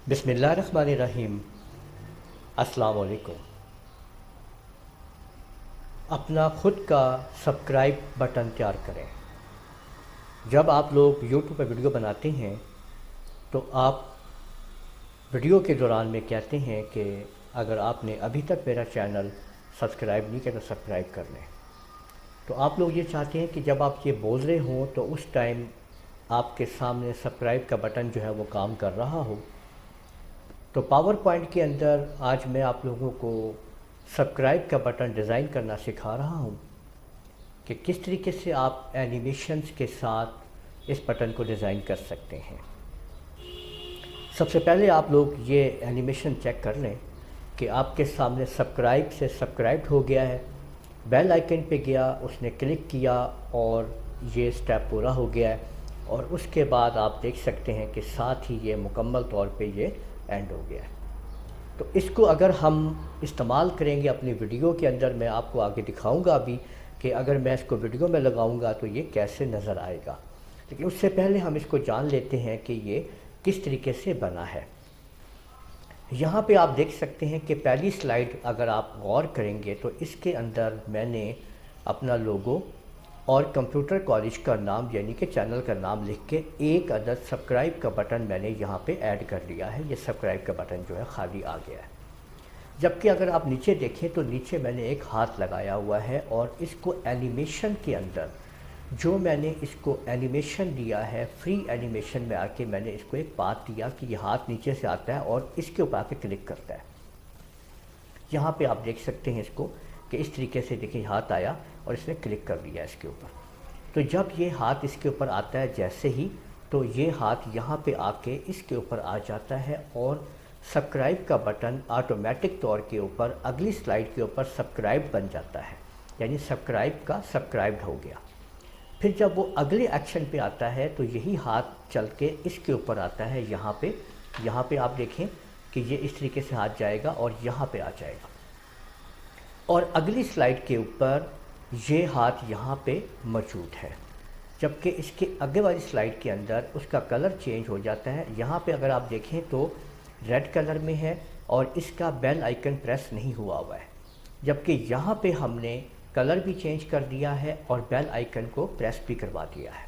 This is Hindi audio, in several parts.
बिस्मिल्लाहिर्रहमानिर्रहीम। अस्सलाम वालेकुम। अपना ख़ुद का सब्सक्राइब बटन तैयार करें। जब आप लोग यूट्यूब पर वीडियो बनाते हैं तो आप वीडियो के दौरान में कहते हैं कि अगर आपने अभी तक मेरा चैनल सब्सक्राइब नहीं किया तो सब्सक्राइब कर लें। तो आप लोग ये चाहते हैं कि जब आप ये बोल रहे हों तो उस टाइम आपके सामने सब्सक्राइब का बटन जो है वो काम कर रहा हो। तो पावर पॉइंट के अंदर आज मैं आप लोगों को सब्सक्राइब का बटन डिज़ाइन करना सिखा रहा हूँ कि किस तरीके से आप एनिमेशंस के साथ इस बटन को डिज़ाइन कर सकते हैं। सबसे पहले आप लोग ये एनिमेशन चेक कर लें कि आपके सामने सब्सक्राइब से सब्सक्राइब हो गया है, बेल आइकन पे गया, उसने क्लिक किया और ये स्टेप पूरा हो गया है। और उसके बाद आप देख सकते हैं कि साथ ही ये मुकम्मल तौर पे ये एंड हो गया है। तो इसको अगर हम इस्तेमाल करेंगे अपनी वीडियो के अंदर, मैं आपको आगे दिखाऊंगा अभी कि अगर मैं इसको वीडियो में लगाऊंगा तो ये कैसे नज़र आएगा। लेकिन उससे पहले हम इसको जान लेते हैं कि ये किस तरीके से बना है। यहाँ पे आप देख सकते हैं कि पहली स्लाइड अगर आप गौर करेंगे तो इसके अंदर मैंने अपना लोगो और कंप्यूटर कॉलेज का नाम यानी कि चैनल का नाम लिख के एक अदद सब्सक्राइब का बटन मैंने यहाँ पे ऐड कर लिया है। ये सब्सक्राइब का बटन जो है खाली आ गया है। जबकि अगर आप नीचे देखें तो नीचे मैंने एक हाथ लगाया हुआ है और इसको एनिमेशन के अंदर जो मैंने इसको एनिमेशन दिया है, फ्री एनिमेशन में आके मैंने इसको एक बात दिया कि ये हाथ नीचे से आता है और इसके ऊपर आके क्लिक करता है। यहाँ पे आप देख सकते हैं इसको कि इस तरीके से देखिए हाथ आया और इसने क्लिक कर दिया इसके ऊपर। तो जब ये हाथ इसके ऊपर आता है जैसे ही, तो ये हाथ यहाँ पे आके इसके ऊपर आ जाता है और सब्सक्राइब का बटन ऑटोमेटिक तौर के ऊपर अगली स्लाइड के ऊपर सब्सक्राइब बन जाता है, यानी सब्सक्राइब का सब्सक्राइब्ड हो गया। फिर जब वो अगले एक्शन पे आता है तो यही हाथ चल के इसके ऊपर आता है यहाँ पे आप देखें कि ये इस तरीके से हाथ जाएगा और यहाँ पे आ जाएगा और अगली स्लाइड के ऊपर ये हाथ यहाँ पे मौजूद है। जबकि इसके आगे वाली स्लाइड के अंदर उसका कलर चेंज हो जाता है। यहाँ पे अगर आप देखें तो रेड कलर में है और इसका बेल आइकन प्रेस नहीं हुआ हुआ है, जबकि यहाँ पे हमने कलर भी चेंज कर दिया है और बेल आइकन को प्रेस भी करवा दिया है।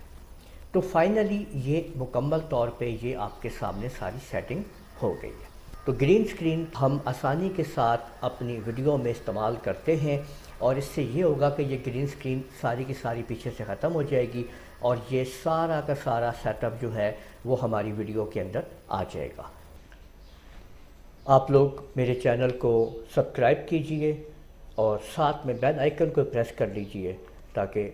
तो फाइनली ये मुकम्मल तौर पे ये आपके सामने सारी सेटिंग हो गई है। तो ग्रीन स्क्रीन हम आसानी के साथ अपनी वीडियो में इस्तेमाल करते हैं और इससे ये होगा कि ये ग्रीन स्क्रीन सारी की सारी पीछे से ख़त्म हो जाएगी और ये सारा का सारा सेटअप जो है वो हमारी वीडियो के अंदर आ जाएगा। आप लोग मेरे चैनल को सब्सक्राइब कीजिए और साथ में बेल आइकन को प्रेस कर लीजिए ताकि